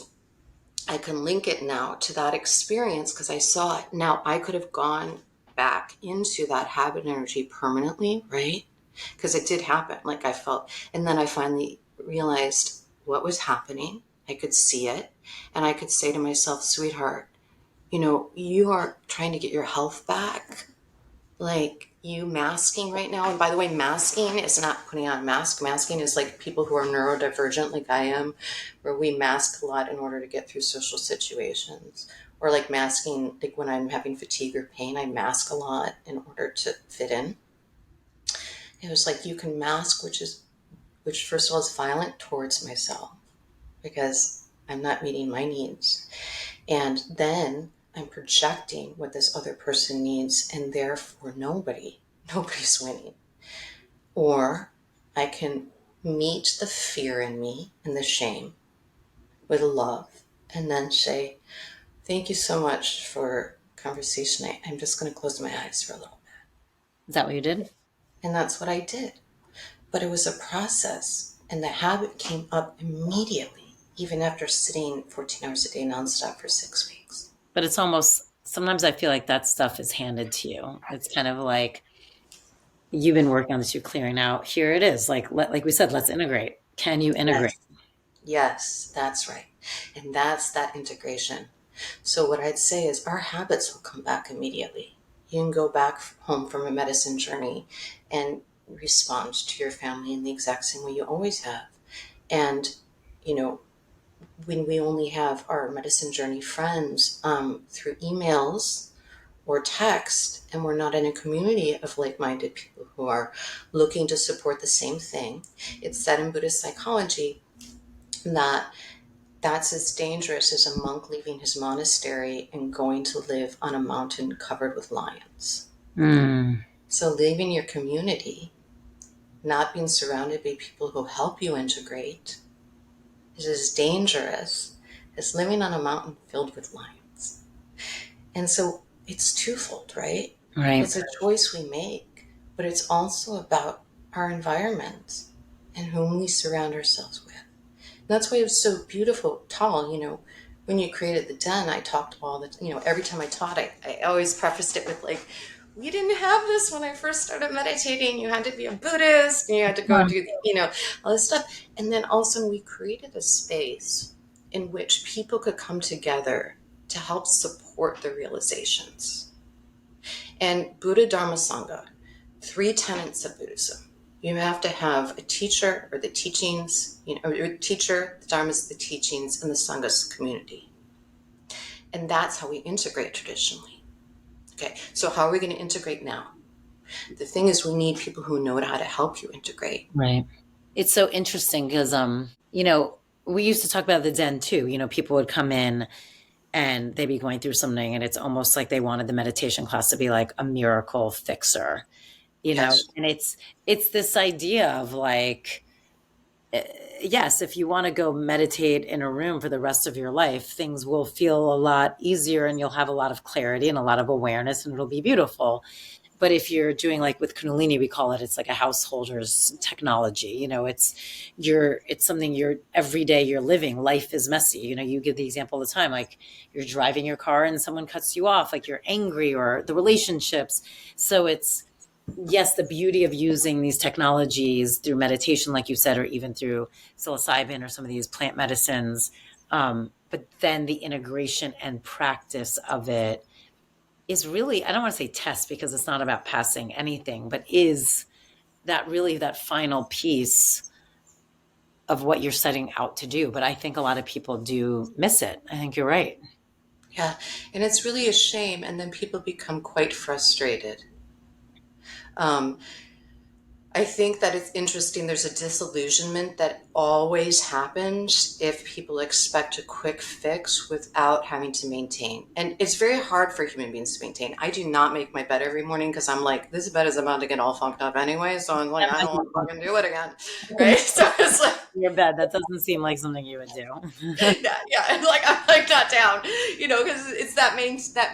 Speaker 2: I can link it now to that experience because I saw it. Now I could have gone back into that habit energy permanently, right? Because it did happen. Like I felt, and then I finally realized what was happening. I could see it, and I could say to myself, sweetheart, you are trying to get your health back. Like you masking right now. And by the way, masking is not putting on a mask. Masking is like people who are neurodivergent, like I am, where we mask a lot in order to get through social situations. Or like masking, like when I'm having fatigue or pain, I mask a lot in order to fit in. It was like you can mask, which first of all is violent towards myself because I'm not meeting my needs. And then I'm projecting what this other person needs, and therefore nobody's winning. Or I can meet the fear in me and the shame with love and then say, thank you so much for conversation. I'm just going to close my eyes for a little
Speaker 1: Is that what you did?
Speaker 2: bit. And that's what I did. But it was a process, and the habit came up immediately, even after sitting 14 hours a day nonstop for 6 weeks.
Speaker 1: But it's almost, sometimes I feel like that stuff is handed to you. It's kind of like you've been working on this, you're clearing out. Here it is. Like we said, let's integrate. Can you integrate?
Speaker 2: Yes. Yes, that's right. And that's that integration. So what I'd say is our habits will come back immediately. You can go back home from a medicine journey and respond to your family in the exact same way you always have. And, when we only have our medicine journey friends through emails or text, and we're not in a community of like-minded people who are looking to support the same thing, it's said in Buddhist psychology that that's as dangerous as a monk leaving his monastery and going to live on a mountain covered with lions.
Speaker 1: Mm,
Speaker 2: So leaving your community, not being surrounded by people who help you integrate, is as dangerous as living on a mountain filled with lions. And so it's twofold, right?
Speaker 1: right.
Speaker 2: It's a choice we make, but it's also about our environment and whom we surround ourselves with. That's why it was so beautiful, tall. When you created the den, I talked all the, every time I taught, I always prefaced it with like, we didn't have this when I first started meditating. You had to be a Buddhist and you had to go
Speaker 1: Huh.
Speaker 2: do, all this stuff. And then also we created a space in which people could come together to help support the realizations. And Buddha Dharma Sangha, 3 tenets of Buddhism. You have to have a teacher or the teachings, or a teacher, the Dharma is the teachings, and the Sangha's community. And that's how we integrate traditionally. Okay, so how are we going to integrate now? The thing is, we need people who know how to help you integrate.
Speaker 1: Right. It's so interesting because, we used to talk about the den too. People would come in and they'd be going through something, and it's almost like they wanted the meditation class to be like a miracle fixer,
Speaker 2: Yes,
Speaker 1: and it's this idea of like, yes, if you want to go meditate in a room for the rest of your life, things will feel a lot easier and you'll have a lot of clarity and a lot of awareness and it'll be beautiful. But if you're doing like with Kundalini, we call it, it's like a householder's technology. It's something you're every day you're living. Life is messy. You give the example all the time, like you're driving your car and someone cuts you off, like you're angry, or the relationships. So it's, yes, the beauty of using these technologies through meditation, like you said, or even through psilocybin or some of these plant medicines. But then the integration and practice of it is really, I don't want to say test because it's not about passing anything, but is that really that final piece of what you're setting out to do. But I think a lot of people do miss it. I think you're right.
Speaker 2: yeah. And it's really a shame. And then people become quite frustrated. Um, I think that it's interesting. There's a disillusionment that always happens if people expect a quick fix without having to maintain. And it's very hard for human beings to maintain. I do not make my bed every morning because I'm like, this bed is about to get all fucked up anyway. So I'm like, I don't want to fucking do it again. Right. So it's like,
Speaker 1: Your bed. That doesn't seem like something you would do.
Speaker 2: yeah. And like, I'm like not down, because it's that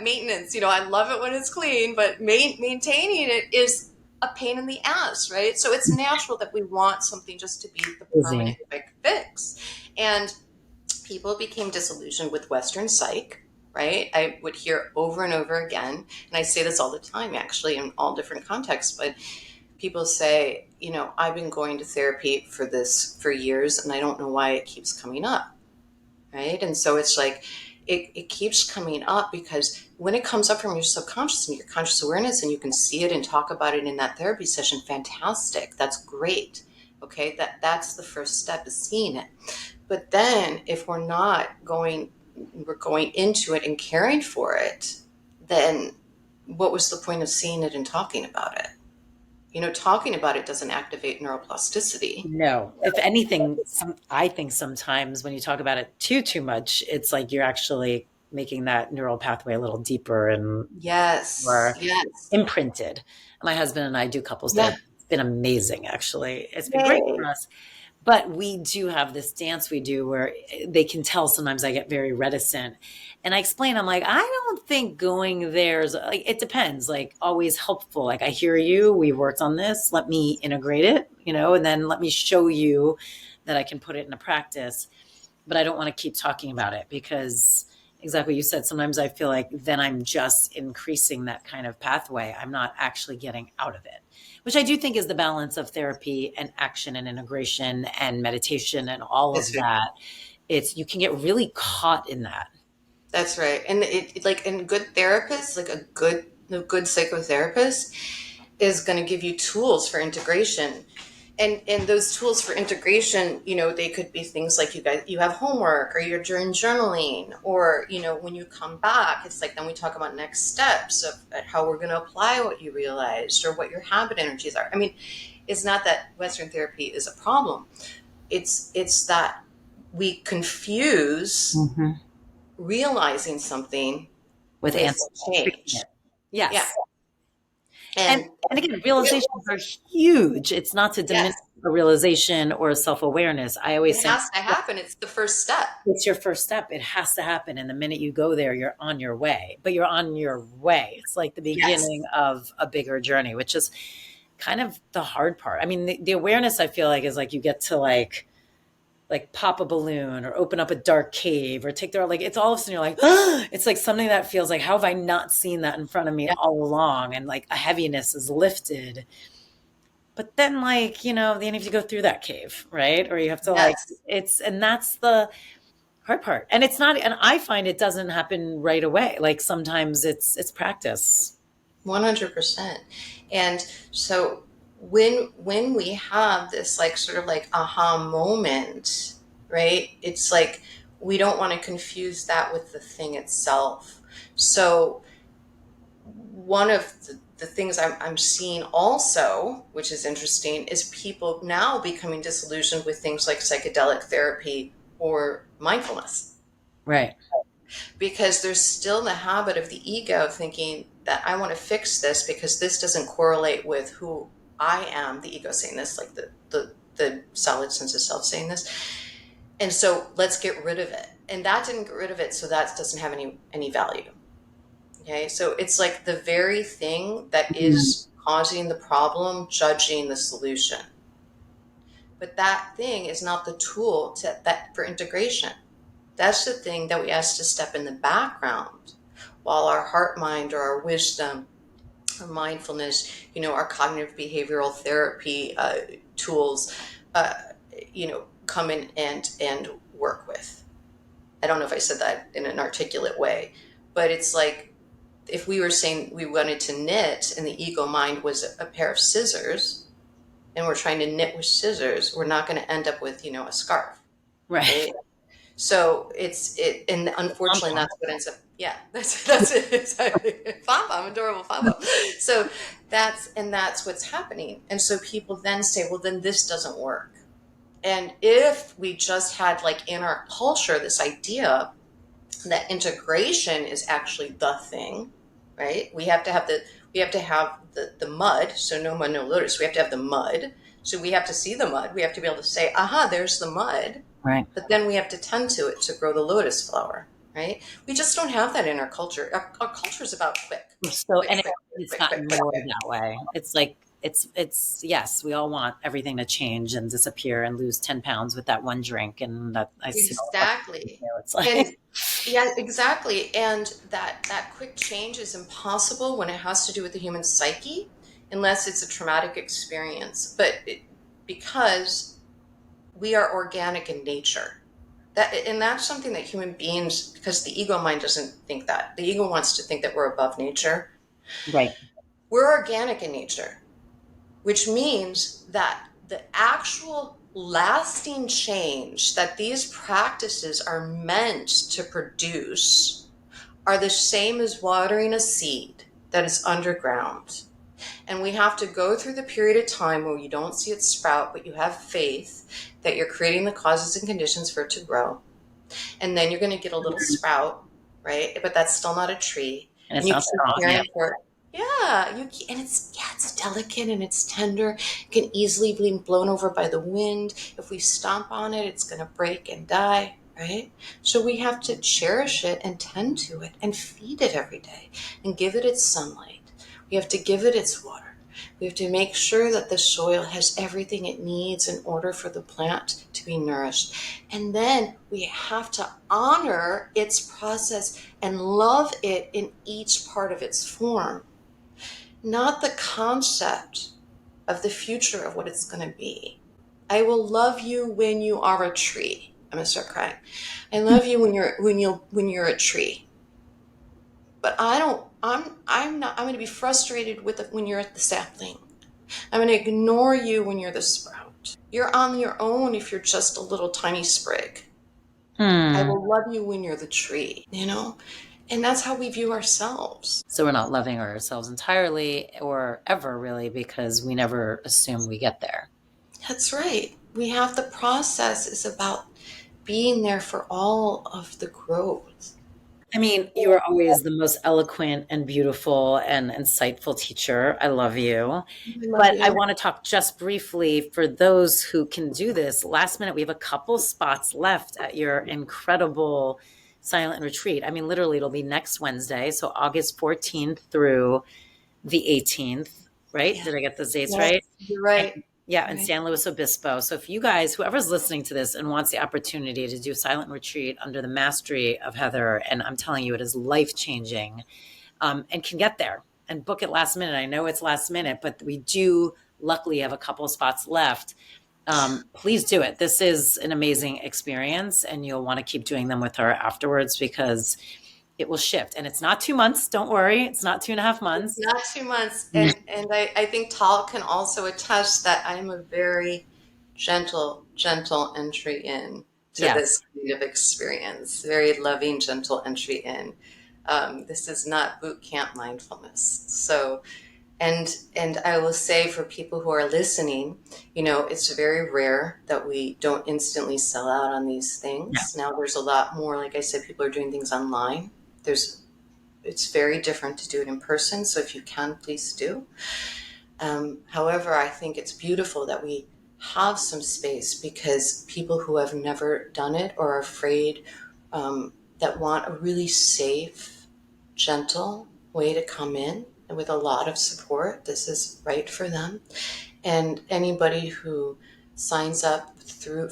Speaker 2: maintenance, I love it when it's clean, but maintaining it is a pain in the ass, right? So it's natural that we want something just to be the permanent
Speaker 1: Easy.
Speaker 2: quick fix. And people became disillusioned with Western psych, right? I would hear over and over again, and I say this all the time, actually, in all different contexts, but people say, I've been going to therapy for this for years, and I don't know why it keeps coming up, right? And so it's like, it keeps coming up because when it comes up from your subconscious and your conscious awareness and you can see it and talk about it in that therapy session, fantastic. That's great. Okay. That's the first step, is seeing it. But then if we're going into it and caring for it, then what was the point of seeing it and talking about it? Talking about it doesn't activate neuroplasticity.
Speaker 1: No. If anything, I think sometimes when you talk about it too much, it's like you're actually making that neural pathway a little deeper and
Speaker 2: Yes.
Speaker 1: more
Speaker 2: Yes.
Speaker 1: imprinted. My husband and I do couples
Speaker 2: Yeah.
Speaker 1: therapy. It's been amazing, actually. It's been great for
Speaker 2: Yay.
Speaker 1: us. But we do have this dance we do where they can tell sometimes I get very reticent. And I explain, I'm like, I don't think going there is like, it depends, like always helpful. Like, I hear you, we've worked on this. Let me integrate it, and then let me show you that I can put it into practice. But I don't want to keep talking about it because exactly what you said. Sometimes I feel like then I'm just increasing that kind of pathway. I'm not actually getting out of it, which I do think is the balance of therapy and action and integration and meditation and all of
Speaker 2: That's right.
Speaker 1: that. It's you can get really caught in that.
Speaker 2: That's right. And it like, and good therapists, like a good psychotherapist is going to give you tools for integration. And those tools for integration, they could be things like you have homework, or you're doing journaling, or when you come back, it's like then we talk about next steps of how we're going to apply what you realized or what your habit energies are. I mean, it's not that Western therapy is a problem. It's that we confuse
Speaker 1: Mhm.
Speaker 2: realizing something
Speaker 1: With
Speaker 2: with
Speaker 1: answers.
Speaker 2: change. Yeah.
Speaker 1: Yes. And
Speaker 2: And
Speaker 1: and again, realizations are huge. It's not to diminish
Speaker 2: yes,
Speaker 1: a realization or a self-awareness. I
Speaker 2: it
Speaker 1: always say
Speaker 2: has to happen. It's the first step.
Speaker 1: it's your first step. It has to happen. And the minute you go there, you're on your way. But you're on your way. It's like the
Speaker 2: Yes.
Speaker 1: beginning of a bigger journey, which is kind of the hard part. I mean, the awareness I feel like is like you get to like pop a balloon or open up a dark cave or take their like it's all of a sudden you're like it's like something that feels like how have I not seen that in front of me
Speaker 2: Yeah.
Speaker 1: all along, and like a heaviness is lifted. But then then you have to go through that cave, right? Or you have to
Speaker 2: Yes.
Speaker 1: and that's the hard part. And it's not, and I find it doesn't happen right away. Like sometimes it's practice.
Speaker 2: 100%. And so when we have this like sort of like aha moment, right? It's like we don't want to confuse that with the thing itself. So one of the things I'm seeing also, which is interesting, is people now becoming disillusioned with things like psychedelic therapy or mindfulness,
Speaker 1: Right.
Speaker 2: because there's still the habit of the ego thinking that I want to fix this because this doesn't correlate with who I am, the ego saying this, like the solid sense of self saying this. And so let's get rid of it. And that didn't get rid of it, so that doesn't have any value. Okay, so it's like the very thing that
Speaker 1: Mhm.
Speaker 2: is causing the problem, judging the solution. But that thing is not the tool for integration. That's the thing that we ask to step in the background while our heart mind or our wisdom, our mindfulness, our cognitive behavioral therapy tools, uh, come in and work with. I don't know if I said that in an articulate way, but it's like if we were saying we wanted to knit and the ego mind was a pair of scissors and we're trying to knit with scissors, we're not going to end up with, a scarf,
Speaker 1: Right.
Speaker 2: right? So and
Speaker 1: Pom
Speaker 2: unfortunately
Speaker 1: pom.
Speaker 2: that's what ends up, yeah, that's it, exactly. Pom pom, adorable pom pom. So That's what's happening. And so people then say, well, then this doesn't work. And if we just had, like, in our culture, this idea that integration is actually the thing, right? We have to have the mud, so no mud, no lotus. We have to have the mud. So we have to see the mud. We have to be able to say, aha, there's the mud.
Speaker 1: Right.
Speaker 2: But then we have to tend to it to grow the lotus flower, right? We just don't have that in our culture. Our culture is about quick,
Speaker 1: So,
Speaker 2: quick,
Speaker 1: and
Speaker 2: quick,
Speaker 1: it's
Speaker 2: quick,
Speaker 1: gotten
Speaker 2: quick, quick,
Speaker 1: more
Speaker 2: quick.
Speaker 1: that way. It's like, yes, we all want everything to change and disappear and lose 10 pounds with that one drink. And that I see all the
Speaker 2: Exactly.
Speaker 1: it's like,
Speaker 2: And yeah, exactly. And that quick change is impossible when it has to do with the human psyche, unless it's a traumatic experience. Because we are organic in nature. And that's something that human beings, because the ego mind doesn't think that. The ego wants to think that we're above nature.
Speaker 1: right.
Speaker 2: We're organic in nature, which means that the actual lasting change that these practices are meant to produce are the same as watering a seed that is underground. And we have to go through the period of time where you don't see it sprout, but you have faith that you're creating the causes and conditions for it to grow. And then you're going to get a little sprout, right? But that's still not a tree.
Speaker 1: And
Speaker 2: And
Speaker 1: it's
Speaker 2: you
Speaker 1: not
Speaker 2: keep
Speaker 1: strong. Yeah.
Speaker 2: caring for it. Yeah, and it's delicate and it's tender. It can easily be blown over by the wind. If we stomp on it, it's going to break and die, right? So we have to cherish it and tend to it and feed it every day and give it its sunlight. We have to give it its water. We have to make sure that the soil has everything it needs in order for the plant to be nourished. And then we have to honor its process and love it in each part of its form, not the concept of the future of what it's going to be. I will love you when you are a tree. I'm going to start crying. I love you when you're a tree. But I'm going to be frustrated with it when you're at the sapling. I'm going to ignore you when you're the sprout. You're on your own if you're just a little tiny sprig. I
Speaker 1: Hmm.
Speaker 2: will love you when you're the tree, And that's how we view ourselves.
Speaker 1: So we're not loving ourselves entirely or ever really because we never assume we get there.
Speaker 2: That's right. The process is about being there for all of the growth.
Speaker 1: I mean, you are always the most eloquent and beautiful and insightful teacher. I love you.
Speaker 2: I love
Speaker 1: But I
Speaker 2: you.
Speaker 1: want to talk just briefly for those who can do this. Last minute, we have a couple spots left at your incredible silent retreat. I mean, literally, it'll be next Wednesday. So August 14th through the 18th, right?
Speaker 2: Yeah.
Speaker 1: Did I get those dates
Speaker 2: Yes,
Speaker 1: right?
Speaker 2: you're right.
Speaker 1: Yeah, in
Speaker 2: Right.
Speaker 1: San Luis Obispo. So if you guys, whoever's listening to this and wants the opportunity to do a silent retreat under the mastery of Heather, and I'm telling you, it is life changing, and can get there and book it last minute. I know it's last minute, but we do luckily have a couple of spots left. Please do it. This is an amazing experience, and you'll want to keep doing them with her afterwards because it will shift. And it's not 2 months. Don't worry. It's not 2.5 months.
Speaker 2: Not 2 months. And I think Tal can also attest that I'm a very gentle entry in to
Speaker 1: Yes.
Speaker 2: this kind of experience. Very loving, gentle entry in. This is not boot camp mindfulness. So, and I will say for people who are listening, it's very rare that we don't instantly sell out on these
Speaker 1: Yeah.
Speaker 2: things. Now there's a lot more, like I said, people are doing things online. It's very different to do it in person. So if you can, please do. However, I think it's beautiful that we have some space because people who have never done it or are afraid, that want a really safe, gentle way to come in and with a lot of support, this is right for them. And anybody who signs up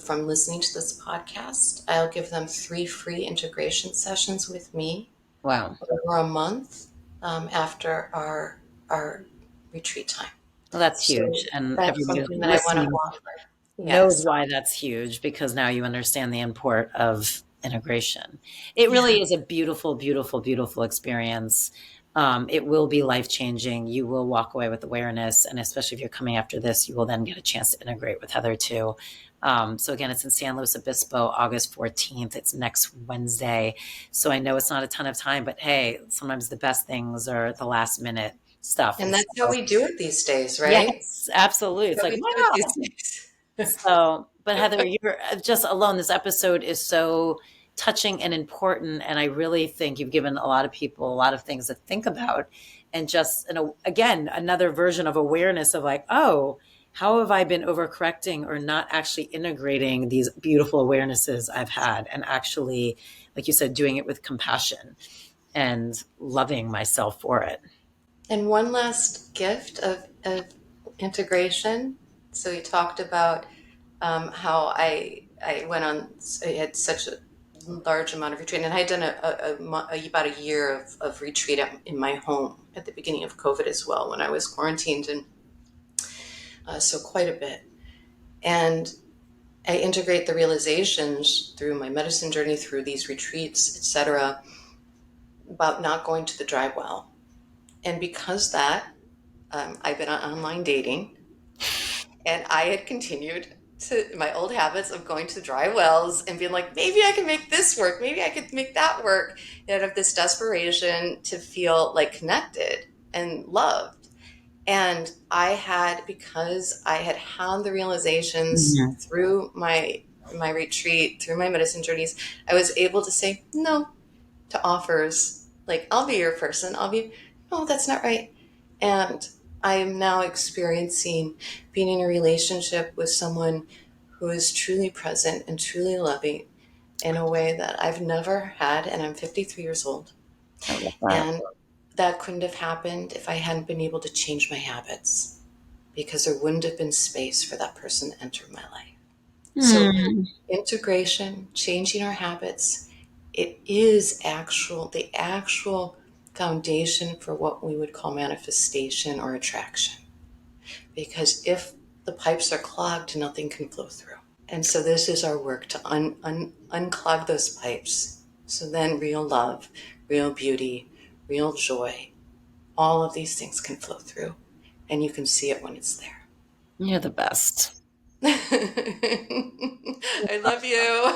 Speaker 2: from listening to this podcast, I'll give them 3 free integration sessions with me
Speaker 1: Wow.
Speaker 2: over a month, after our retreat time.
Speaker 1: Well, that's
Speaker 2: So
Speaker 1: huge. And
Speaker 2: that's
Speaker 1: everybody who's
Speaker 2: something that I want to
Speaker 1: listening
Speaker 2: offer.
Speaker 1: knows
Speaker 2: Yes.
Speaker 1: why that's huge because now you understand the import of integration. It
Speaker 2: Yeah.
Speaker 1: really is a beautiful, beautiful, beautiful experience. It will be life changing. You will walk away with awareness. And especially if you're coming after this, you will then get a chance to integrate with Heather too. So again, it's in San Luis Obispo, August 14th. It's next Wednesday. So I know it's not a ton of time, but hey, sometimes the best things are the last minute. stuff.
Speaker 2: And
Speaker 1: And
Speaker 2: that's how
Speaker 1: so,
Speaker 2: we do it these days, right?
Speaker 1: yes, absolutely.
Speaker 2: That's
Speaker 1: It's
Speaker 2: how
Speaker 1: like,
Speaker 2: we do it these
Speaker 1: wow.
Speaker 2: days.
Speaker 1: So, but Heather, you're just alone. This episode is so touching and important. And I really think you've given a lot of people a lot of things to think about. And just, again, another version of awareness of like, oh, how have I been overcorrecting or not actually integrating these beautiful awarenesses I've had and actually, like you said, doing it with compassion and loving myself for it.
Speaker 2: And one last gift of integration. So you talked about how I went on. I had such a large amount of retreat, and I had done about a year of retreat in my home at the beginning of COVID as well, when I was quarantined, and so quite a bit. And I integrate the realizations through my medicine journey, through these retreats, etc., about not going to the dry well. And because that, I've been on online dating, and I had continued to my old habits of going to dry wells and being like, maybe I can make this work, maybe I could make that work, out of this desperation to feel like connected and loved. And I had, because I had had the realizations
Speaker 1: Mhm.
Speaker 2: through my retreat, through my medicine journeys, I was able to say no to offers like, I'll be your person. I'll be, no, that's not right. And I am now experiencing being in a relationship with someone who is truly present and truly loving in a way that I've never had. And I'm 53 years old.
Speaker 1: I love that.
Speaker 2: And that couldn't have happened if I hadn't been able to change my habits, because there wouldn't have been space for that person to enter my life. So
Speaker 1: Hmm.
Speaker 2: integration, changing our habits, it is the actual foundation for what we would call manifestation or attraction. Because if the pipes are clogged, nothing can flow through. And so this is our work to unclog those pipes. So then real love, real beauty, real joy, all of these things can flow through. And you can see it when it's there.
Speaker 1: You're the best.
Speaker 2: I love you.